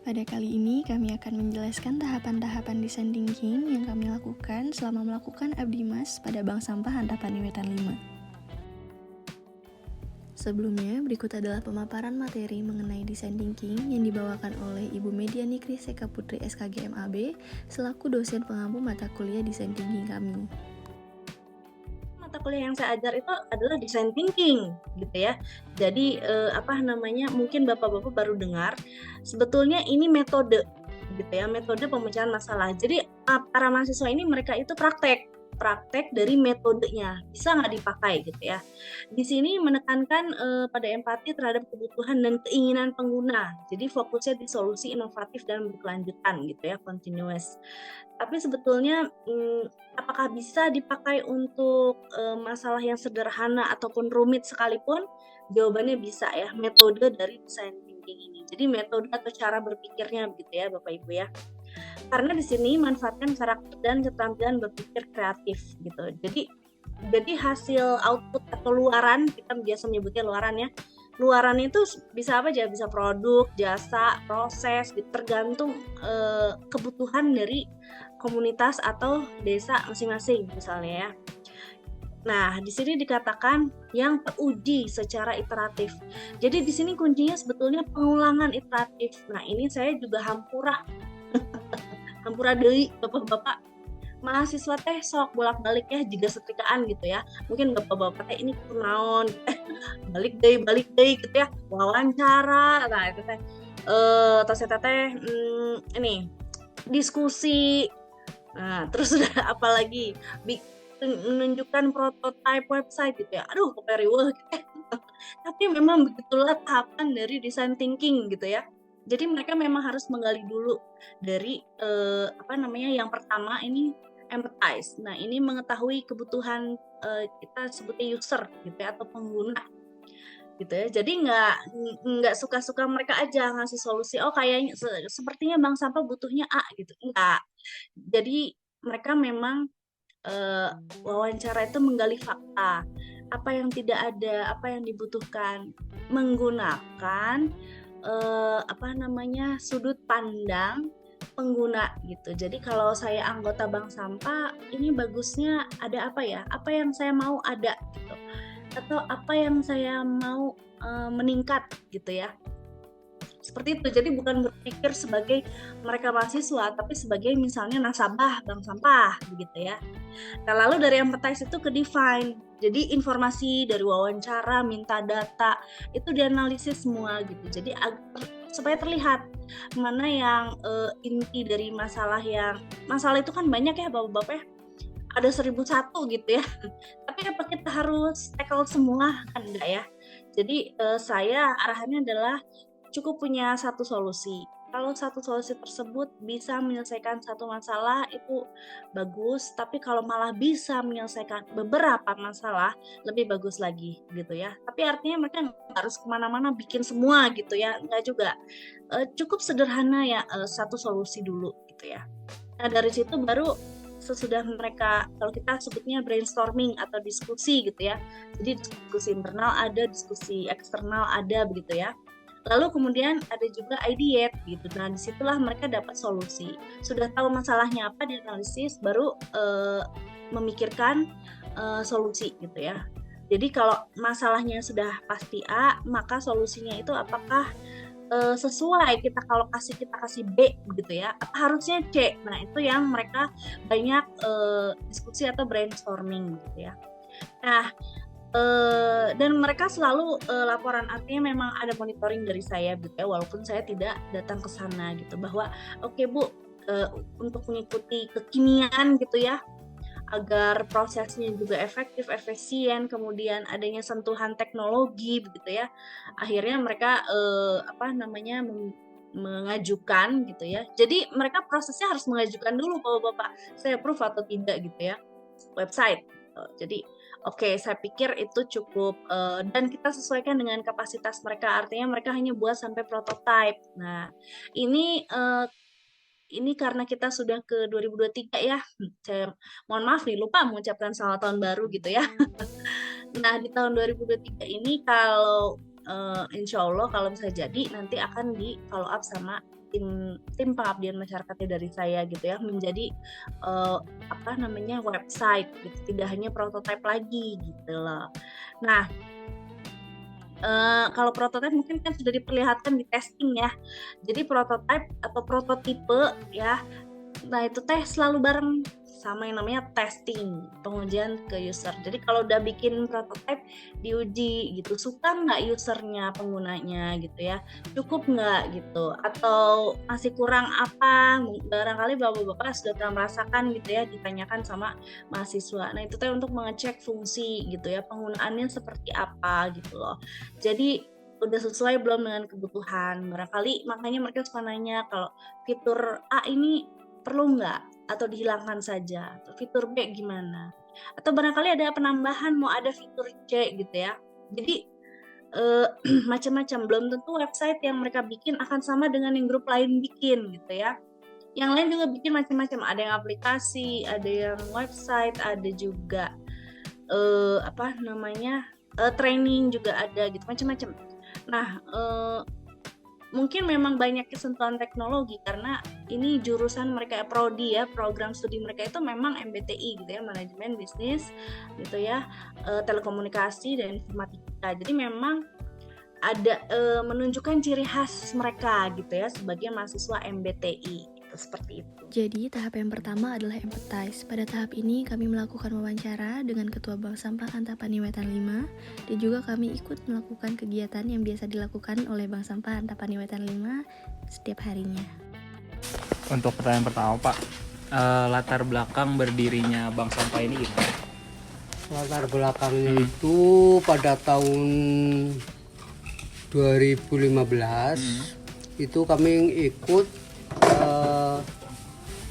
Pada kali ini kami akan menjelaskan tahapan-tahapan desain thinking yang kami lakukan selama melakukan Abdimas pada Bank Sampah Antapani Wetan 5. Sebelumnya, berikut adalah pemaparan materi mengenai desain thinking yang dibawakan oleh Ibu Mediani Kriseka Putri SKG MAB selaku dosen pengampu mata kuliah desain thinking kami. Mata kuliah yang saya ajar itu adalah design thinking gitu ya. Jadi mungkin Bapak-bapak baru dengar, sebetulnya ini metode gitu ya, metode pemecahan masalah. Jadi para mahasiswa ini mereka itu praktek dari metodenya, bisa nggak dipakai gitu ya. Di sini menekankan pada empati terhadap kebutuhan dan keinginan pengguna. Jadi fokusnya di solusi inovatif dan berkelanjutan gitu ya, continuous. Tapi sebetulnya, apakah bisa dipakai untuk, masalah yang sederhana ataupun rumit sekalipun? Jawabannya bisa ya, metode dari design thinking ini. Jadi metode atau cara berpikirnya begitu ya Bapak Ibu ya. Karena di sini manfaatkan karakter dan keterampilan berpikir kreatif gitu. Jadi hasil output atau luaran, kita biasa menyebutnya luaran ya. Luaran itu bisa apa aja, bisa produk, jasa, proses, gitu, tergantung kebutuhan dari komunitas atau desa masing-masing misalnya ya. Nah, di sini dikatakan yang teruji secara iteratif. Jadi di sini kuncinya sebetulnya pengulangan iteratif. Nah, ini saya juga hampura deui bapak-bapak mahasiswa teh sok bolak-balik ya juga setrikaan gitu ya. Mungkin bapak-bapak teh ini kunaon balik deui gitu ya, wawancara. Nah, itu teh tos eta teh ini diskusi. Nah, terus udah apalagi menunjukkan prototipe website gitu ya. Aduh, pokoknya riweuh gitu. Tapi memang begitulah tahapan dari design thinking gitu ya. Jadi mereka memang harus menggali dulu dari yang pertama ini empathize. Nah, ini mengetahui kebutuhan kita sebutnya user gitu ya atau pengguna gitu ya. Jadi nggak suka-suka mereka aja ngasih solusi. Oh, kayaknya sepertinya bank sampah butuhnya A gitu. Enggak. Jadi mereka memang wawancara itu menggali fakta, apa yang tidak ada, apa yang dibutuhkan, menggunakan sudut pandang pengguna gitu. Jadi kalau saya anggota bank sampah, ini bagusnya ada apa ya? Apa yang saya mau ada gitu. Atau apa yang saya mau meningkat gitu ya. Seperti itu. Jadi bukan berpikir sebagai mereka mahasiswa, tapi sebagai misalnya nasabah bank sampah begitu ya. Nah, lalu dari empathize itu ke define. Jadi informasi dari wawancara, minta data, itu dianalisis semua gitu. Jadi supaya terlihat mana yang inti dari masalah itu kan banyak ya Bapak-bapak ya. Ada 1001 gitu ya. Tapi apa kita harus tackle semua? Kan enggak ya. Jadi saya arahannya adalah cukup punya satu solusi. Kalau satu solusi tersebut bisa menyelesaikan satu masalah itu bagus, tapi kalau malah bisa menyelesaikan beberapa masalah lebih bagus lagi gitu ya. Tapi artinya mereka nggak harus kemana-mana bikin semua gitu ya, nggak juga. Cukup sederhana ya satu solusi dulu gitu ya. Nah dari situ baru sesudah mereka, kalau kita sebutnya brainstorming atau diskusi gitu ya. Jadi diskusi internal ada, diskusi eksternal ada begitu ya. Lalu kemudian ada juga ideate gitu. Nah, disitulah mereka dapat solusi. Sudah tahu masalahnya apa, dianalisis, baru memikirkan solusi gitu ya. Jadi kalau masalahnya sudah pasti A, maka solusinya itu apakah sesuai kita kasih B gitu ya, apa harusnya C. Nah, itu yang mereka banyak diskusi atau brainstorming gitu ya. Nah, dan mereka selalu laporan, artinya memang ada monitoring dari saya gitu ya, walaupun saya tidak datang ke sana gitu, bahwa oke Bu, untuk mengikuti kekinian gitu ya, agar prosesnya juga efektif, efisien, kemudian adanya sentuhan teknologi begitu ya. Akhirnya mereka mengajukan gitu ya. Jadi mereka prosesnya harus mengajukan dulu Bapak-bapak, saya approve atau tidak gitu ya, website. Jadi oke, saya pikir itu cukup dan kita sesuaikan dengan kapasitas mereka, artinya mereka hanya buat sampai prototype. Nah, ini karena kita sudah ke 2023 ya, saya mohon maaf nih lupa mengucapkan selamat tahun baru gitu ya. Nah, di tahun 2023 ini kalau insya Allah kalau bisa jadi nanti akan di follow up sama tim pengabdian masyarakatnya dari saya gitu ya, menjadi website gitu, tidak hanya prototipe lagi gitu loh. Nah, kalau prototipe mungkin kan sudah diperlihatkan di testing ya. Jadi prototipe atau prototipe ya, nah itu selalu bareng sama yang namanya testing, pengujian ke user. Jadi kalau udah bikin prototipe, diuji gitu, suka nggak usernya, penggunanya gitu ya, cukup nggak gitu, atau masih kurang apa, barangkali bapak-bapak sudah pernah merasakan gitu ya, ditanyakan sama mahasiswa. Nah itu untuk mengecek fungsi gitu ya, penggunaannya seperti apa gitu loh. Jadi udah sesuai belum dengan kebutuhan, barangkali makanya mereka suka nanya kalau fitur A ini perlu nggak atau dihilangkan saja, atau fitur B gimana, atau barangkali ada penambahan mau ada fitur C gitu ya. Jadi macam-macam, belum tentu website yang mereka bikin akan sama dengan yang grup lain bikin gitu ya. Yang lain juga bikin macam-macam, ada yang aplikasi, ada yang website, ada juga training juga ada gitu, macam-macam. Nah, mungkin memang banyak kesentuhan teknologi karena ini jurusan mereka prodi ya, program studi mereka itu memang MBTI gitu ya, manajemen bisnis gitu ya, telekomunikasi dan informatika. Jadi memang ada menunjukkan ciri khas mereka gitu ya sebagai mahasiswa MBTI. Seperti itu. Jadi tahap yang pertama adalah empathize. Pada tahap ini kami melakukan wawancara dengan Ketua Bank Sampah Antapani Wetan 5 dan juga kami ikut melakukan kegiatan yang biasa dilakukan oleh Bank Sampah Antapani Wetan 5 setiap harinya. Untuk pertanyaan pertama Pak, latar belakang berdirinya Bank Sampah ini gimana? Latar belakangnya itu pada tahun 2015 itu kami ikut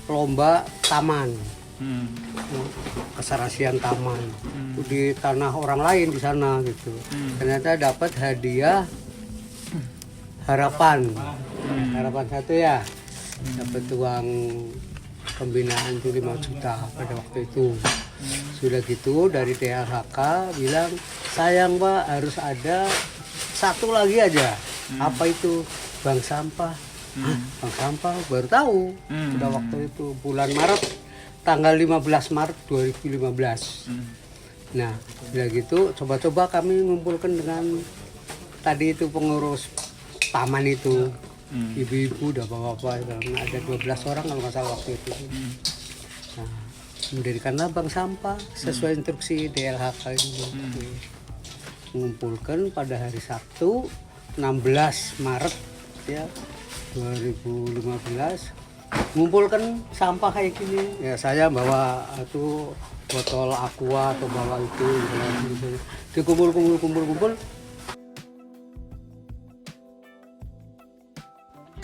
lomba taman, keserasian taman di tanah orang lain di sana gitu. Ternyata dapat hadiah harapan 1 ya, dapat uang pembinaan itu 5 juta pada waktu itu. Sudah gitu dari DLHK bilang, sayang Pak harus ada satu lagi aja. Apa itu? Bank sampah. Bank sampah baru tahu pada waktu itu bulan Maret, tanggal 15 Maret 2015. Nah, bila gitu coba-coba kami ngumpulkan dengan tadi itu pengurus taman itu, ibu-ibu dan bapak-bapak, ada 12 orang kalau nggak salah waktu itu. Nah, mendirikanlah bank sampah sesuai instruksi DLHK itu. Mengumpulkan pada hari Sabtu 16 Maret ya 2015, mengumpulkan sampah kayak gini ya. Saya bawa itu botol aqua atau bawa itu gitu. Dikumpul.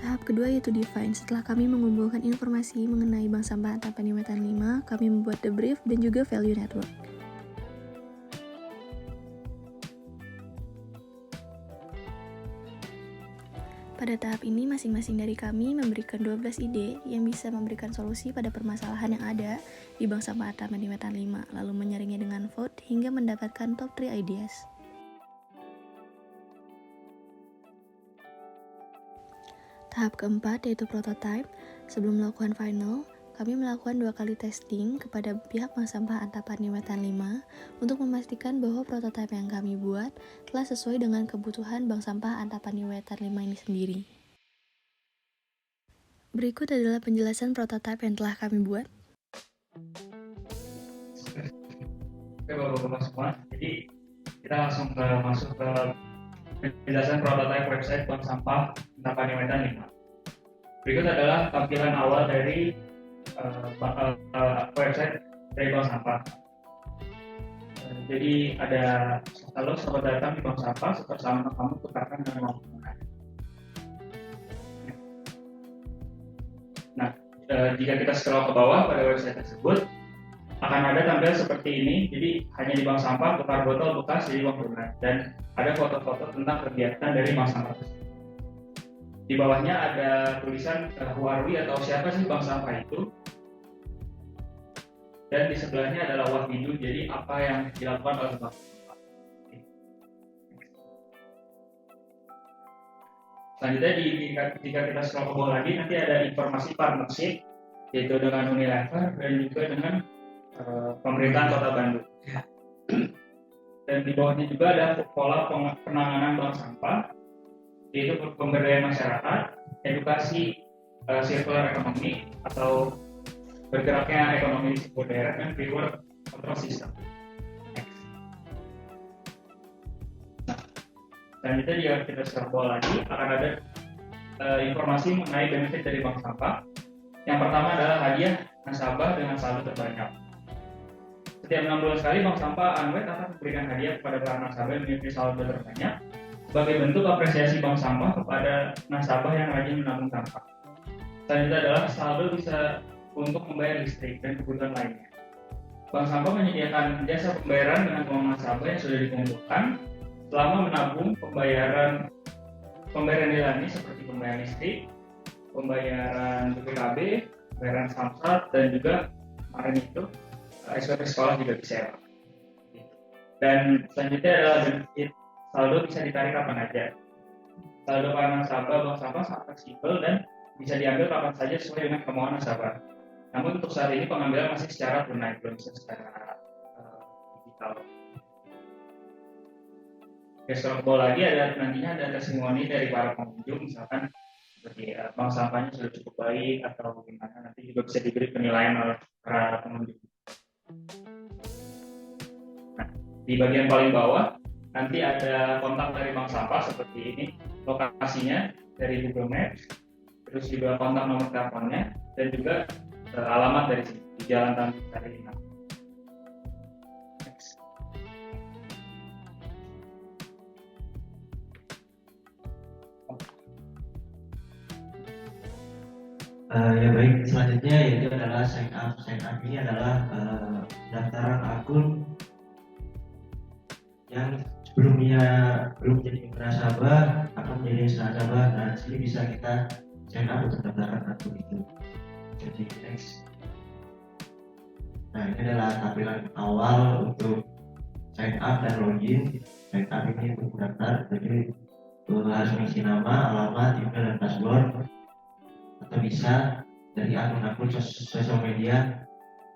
Tahap kedua yaitu define. Setelah kami mengumpulkan informasi mengenai Bank Sampah Antapani Wetan 5, kami membuat debrief dan juga value network. Pada tahap ini, masing-masing dari kami memberikan 12 ide yang bisa memberikan solusi pada permasalahan yang ada di Bank Sampah Antapani Wetan 5, lalu menyaringnya dengan vote hingga mendapatkan top 3 ideas. Tahap keempat yaitu prototype. Sebelum melakukan final, kami melakukan 2 kali testing kepada pihak Bank Sampah Antapani Wetan 5 untuk memastikan bahwa prototipe yang kami buat telah sesuai dengan kebutuhan Bank Sampah Antapani Wetan 5 ini sendiri. Berikut adalah penjelasan prototipe yang telah kami buat. Oke Bapak-Bapak semua, jadi kita langsung masuk ke penjelasan prototipe website Bank Sampah Antapani Wetan 5. Berikut adalah tampilan awal dari website dari Bank Sampah. Jadi ada, halo selamat datang di Bank Sampah, bersama kamu tukarkan dengan uang tunai. Nah, jika kita scroll ke bawah pada website tersebut, akan ada tampil seperti ini. Jadi hanya di Bank Sampah tukar botol bekas jadi uang tunai, dan ada foto-foto tentang kegiatan dari Bank Sampah tersebut. Di bawahnya ada tulisan who are we atau siapa sih Bank Sampah itu. Dan di sebelahnya adalah what we do, jadi apa yang dilakukan oleh Bank Sampah. Selanjutnya jika kita scroll ke bawah lagi, nanti ada informasi partnership, yaitu dengan Unilever dan juga dengan pemerintahan Kota Bandung. Dan di bawahnya juga ada pola penanganan bank sampah, yaitu pemberdayaan masyarakat, edukasi circular economy atau bergeraknya ekonomi sirkuler, dan reward control system. Selanjutnya jika kita scroll lagi akan ada informasi mengenai benefit dari bank sampah. Yang pertama adalah hadiah nasabah dengan saldo terbanyak. Setiap 6 bulan sekali bank sampah Anwet akan memberikan hadiah kepada para nasabah yang memiliki saldo terbanyak sebagai bentuk apresiasi bank sampah kepada nasabah yang rajin menabung sampah. Selanjutnya adalah saldo bisa untuk membayar listrik dan kebutuhan lainnya. Bank sampah menyediakan jasa pembayaran dengan uang nasabah yang sudah dikumpulkan selama menabung pembayaran nilai seperti pembayaran listrik, pembayaran BPKB, pembayaran samsat, dan juga kemarin itu SPP sekolah juga disewa. Dan selanjutnya adalah benefit saldo bisa ditarik kapan aja. Saldo para nasabah bank sampah sangat fleksibel dan bisa diambil kapan saja sesuai dengan kemauan nasabah. Namun untuk saat ini pengambilan masih secara tunai, belum bisa secara digital. Oke, scroll ke bawah lagi nantinya ada testimoni dari para pengunjung, misalkan seperti bank sampahnya sudah cukup baik atau bagaimana, nanti juga bisa diberi penilaian oleh para pengunjung. Nah, di bagian paling bawah nanti ada kontak dari bank sampah seperti ini, lokasinya dari Google Maps, terus juga kontak nomor teleponnya, dan juga alamat dari sini di Jalan Tanjung Sari 6. Ya baik, selanjutnya yaitu adalah sign up. Sign up ini adalah pendaftaran akun yang sebelumnya belum jadi nasabah akan menjadi nasabah. Nah, di sini bisa kita sign up untuk pendaftaran akun itu. Jadi next. Nah, ini adalah tampilan awal untuk sign up dan login. Sign up ini untuk mendaftar, jadi harus mengisi nama, alamat, email, dan password, atau bisa dari akun-akun sosial media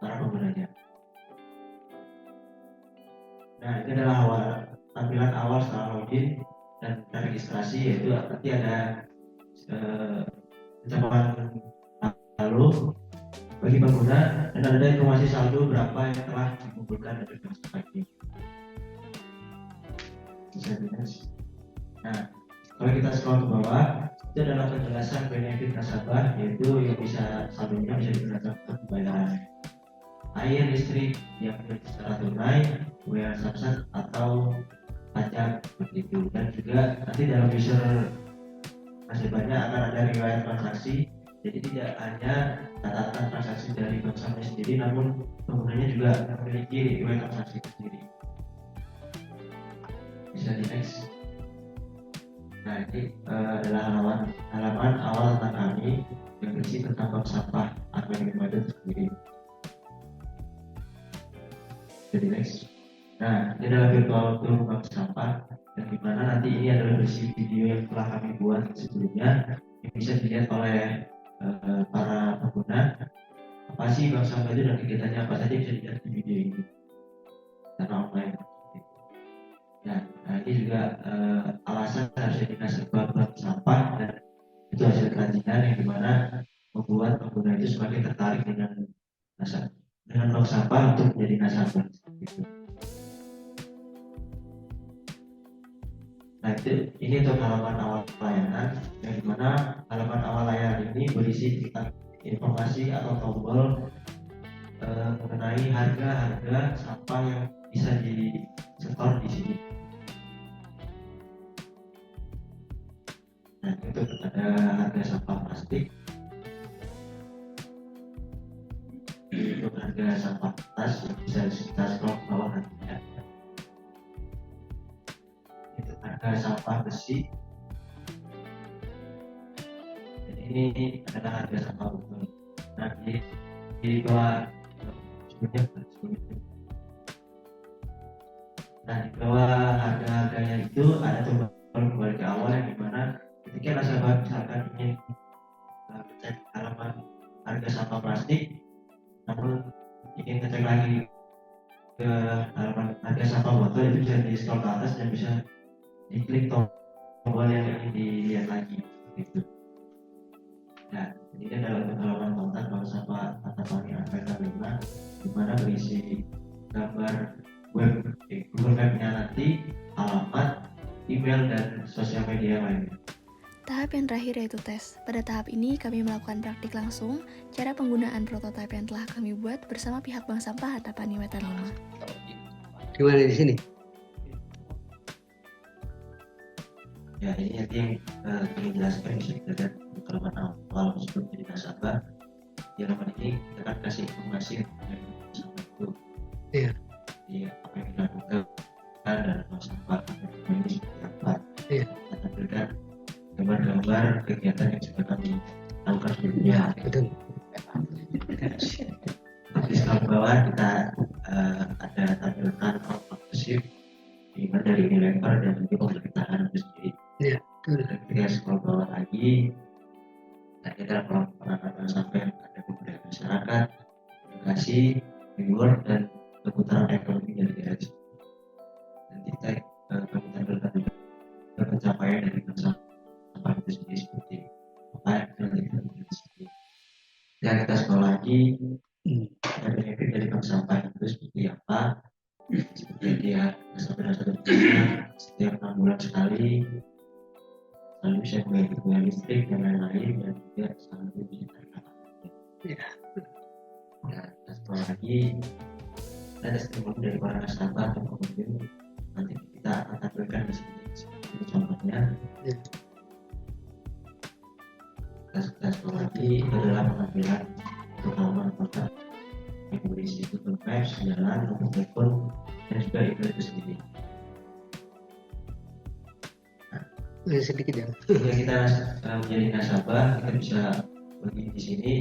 para penggunanya. Nah, ini adalah tampilan awal setelah login dan registrasi, yaitu nanti ada ucapan lalu bagi pengguna dan ada informasi saldo berapa yang telah dikumpulkan dari transaksi ini. Nah, kalau kita scroll ke bawah, itu adalah penjelasan benefit nasabah, yaitu yang bisa saldonya bisa digunakan untuk pembayaran air, listrik yang secara tunai, pembayaran samsat atau pajak begitu. Dan juga nanti dalam user nasabahnya akan ada riwayat transaksi, jadi tidak hanya catatan transaksi dari bank sampah sendiri, namun penggunanya juga memiliki riwayat transaksi sendiri. Bisa di next. Nah, ini adalah halaman awal tentang kami yang berisi tentang bank sampah Anwet Bandung sendiri. Jadi next. Nah, ini adalah virtual tour bank sampah, dan dimana nanti ini adalah berisi video yang telah kami buat sebelumnya yang bisa dilihat oleh para pengguna. Apa sih bank sampah itu dan kegiatannya apa saja bisa dilihat di video ini secara online. Nah, ini juga alasan harus jadi nasabah bank sampah, dan itu hasil kajian yang dimana membuat pengguna itu semakin tertarik dengan bank sampah untuk menjadi nasabah. Gitu. Nah, ini untuk halaman awal layanan, yang dimana halaman awal layanan ini berisi tentang informasi atau tombol mengenai harga sampah yang bisa disetor di sini. Nah, itu ada harga sampah plastik, untuk harga sampah kertas yang bisa kita scroll ke bawah nantinya. Itu harga sampah besi. Dan ini adalah harga sampah botol. Nah, di bawah sebelumnya. Nah, di bawah harga-harganya itu ada tombol kembali ke awal, yang dimana ketika jika nasabah misalkan ingin cek halaman harga sampah plastik, namun ingin ngecek lagi ke halaman harga sampah botol, itu bisa di scroll ke atas dan bisa diklik tombol yang ingin dilihat lagi gitu. Nah, ini adalah halaman kontak bank sampah Antapani angkatan 5, di mana berisi gambar web Google Map-nya nanti, alamat, email, dan sosial media lainnya. Tahap yang terakhir yaitu tes. Pada tahap ini kami melakukan praktik langsung cara penggunaan prototipe yang telah kami buat bersama pihak Bank Sampah Antapani Wetan 5. Gimana di sini? Ya, ini nanti ingin jelaskan bisa kita lihat halaman awal sebelum jadi nasabah. Di halaman ini kita akan kasih informasi mengenai nasabah itu. Iya. Jadi apa yang dilakukan dan Bank Sampah ini seperti apa. Iya. Kita tampilkan gambar-gambar kegiatan yang sudah kami lakukan sebelumnya. Betul. Di sebelah bawah kita ada tampilkan output di mana dari nilai lempar dan juga pemberitaan itu sendiri. Iya. Dan ketika scroll bawah lagi, ada dalam peranan sampai ada kebudayaan masyarakat, edukasi, reward, dan keputaran ekonomi dari daerah. Dan kita kami tampilkan juga pencapaian dari Bank Sampah itu sendiri seperti apa yang telah dilakukan sendiri. Dan kita scroll lagi, ada benefit dari Bank Sampah itu seperti apa, seperti dia nasabah-nasabah setiap 6 bulan sekali, lalu bisa bayar listrik dan lain-lain, dan juga selalu bisa tarik apa. Nah, setelah lagi ada testimoni dari para nasabah atau pengunjung, nanti kita akan tampilkan di sini seperti contohnya. Kita setelah lagi adalah pengambilan halaman kontak yang berisi Google Maps, jalan, nomor telepon, dan juga email itu sendiri. Sedikit ya. Jika kita menjadi nasabah, kita bisa pergi di sini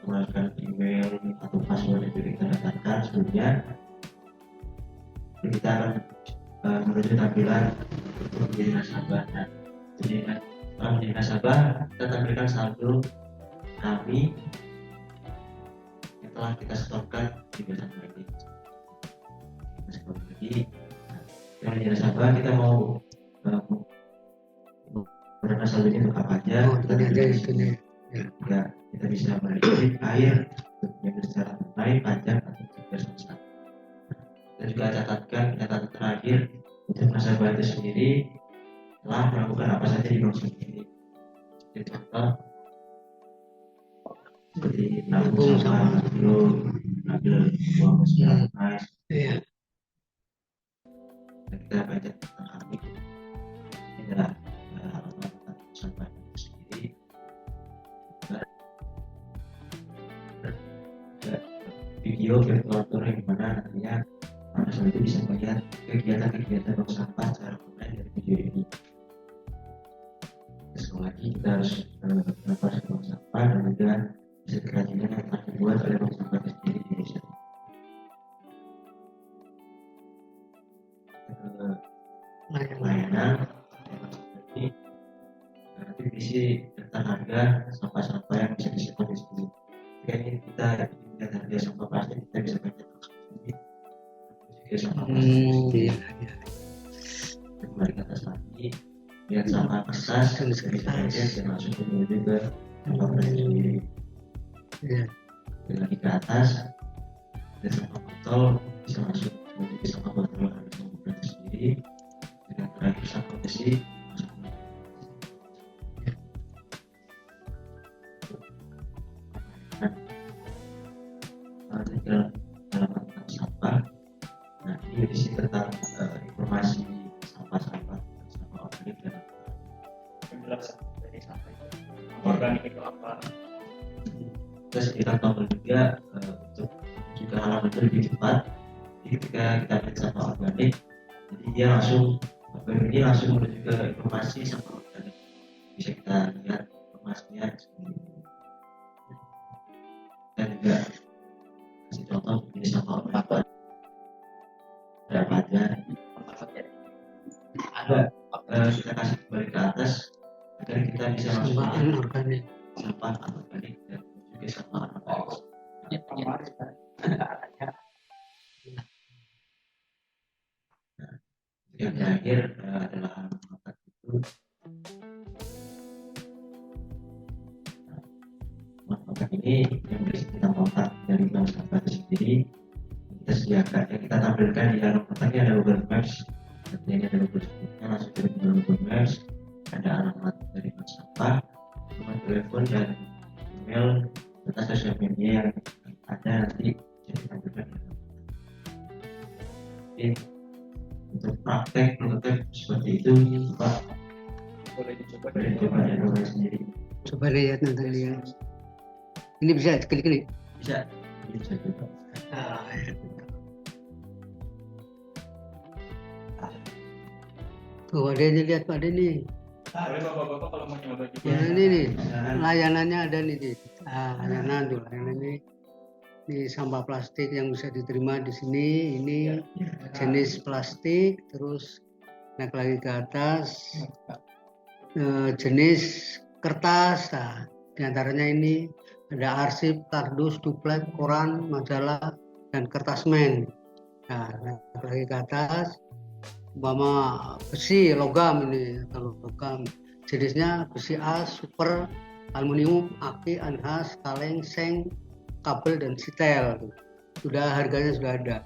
menggunakan email atau password yang sudah kita daftarkan sebelumnya. Dan kita akan menuju tampilan untuk menjadi nasabah. Nah, setelah menjadi nasabah, kita tampilkan saldo kami yang telah kita setorkan di Bank Sampah ini. Kita setor lagi. Nah, yang menjadi nasabah, kita mau berapa saldonya untuk apa aja. Kita ada itu nih. Ya, kita bisa merekrut air, yang secara lain, pajak, atau juga swasta. Kita juga catatkan catatan terakhir untuk nasabah itu sendiri telah melakukan apa saja di Bank Sampah ini. Seperti contoh, seperti nabung sampah, belum ambil uang secara tunai. Iya. Dan kita baca tentang kami. Kita halaman sampah itu sendiri. Video virtual tour yang mana nantinya nasabah itu bisa melihat kegiatan-kegiatan Bank Sampah secara online dari video ini. Sekali lagi kita harus melakukan Bank Sampah dan juga bisa kerajinan yang telah dibuat oleh Bank Sampah itu sendiri di Indonesia. Layanan ini nanti berisi tentang harga sampah-sampah yang bisa disimpan di sini. Jika ini kita lihat harga sampah plastik, kita bisa baca sendiri. Juga sampah plastik. Kembali ke atas lagi, lihat sampah kertas kan bisa baca dan langsung menuju ke sampah plastik sendiri. Lagi ke atas, ada sampah botol, bisa langsung menuju ke sampah botol yang ada sampah plastik sendiri. Dan terakhir sampah besi. Dalam halaman sampah. Nah, ini berisi tentang informasi sampah-sampah organik dan Penjelasan dari sampah itu. Organik itu apa? Terus kita tambah juga untuk juga halaman itu lebih cepat. Jadi ketika kita lihat sampah organik, jadi dia langsung ini langsung menuju ke informasi sampah organik. Bisa kita lihat informasinya sendiri. Dan juga kasih contoh jenis sampah organik ada apa aja. Ada kita kasih kembali ke atas agar kita bisa masuk Sampah organik. sampah anorganik dan juga sampah anorganik. Yang terakhir adalah mengangkat itu. Maka ini yang bisa kita mengangkat dari bank sampah itu sendiri, kita sediakan, yang kita tampilkan di dalam kotaknya ada Google Maps. Artinya ini ada Google Maps, langsung dari Google Maps, ada alamat dari bank sampah, nomor telepon dan email, serta sosial media yang ada nanti bisa ditampilkan di dalam. Oke, untuk praktek prototipe seperti itu, Pak, Boleh dicoba boleh coba ya coba sendiri. Coba lihat nanti lihat. Ini bisa klik-klik. Bisa coba. Tuh ada ini, lihat Pak Denny. Boleh bapak-bapak kalau mau nyoba juga. Nah, ini nih layanannya ada nih. Layanan tuh layanan ini sampah plastik yang bisa diterima di sini. Ini jenis plastik, terus naik lagi ke atas jenis kertas. Nah, diantaranya ini ada arsip, kardus, duplek, koran, majalah, dan kertas men. Nah, naik lagi ke atas, umpama besi, logam ini, kalau logam jenisnya besi as, super, aluminium, aki, anhas, kaleng, seng, kabel, dan sitel. Sudah harganya sudah ada.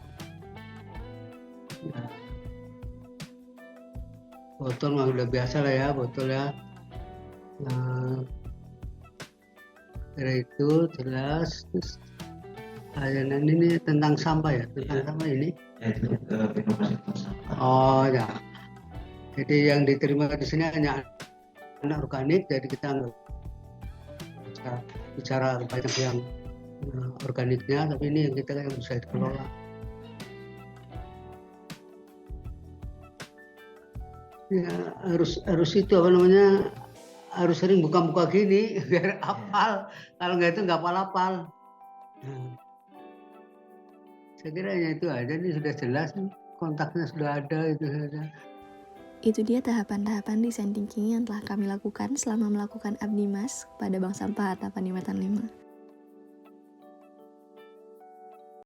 Nah, botol mah udah biasa lah ya, botol ya. Nah, dari itu jelas. Terus layanan ini tentang sampah ya, tentang sampah ini. Ya itu inovasi sampah. Oh ya. Jadi yang diterima di sini hanya organik, jadi kita nggak bisa bicara banyak yang organiknya, tapi ini yang kita yang bisa dikelola. Ya harus itu apa namanya, harus sering buka-buka gini biar hafal. Kalau nggak itu nggak hafal. Nah, saya kira hanya itu aja, nih sudah jelas, kontaknya sudah ada, itu saja. Itu dia tahapan-tahapan design thinking yang telah kami lakukan selama melakukan Abdimas pada Bank Sampah Atapan Wetan 5.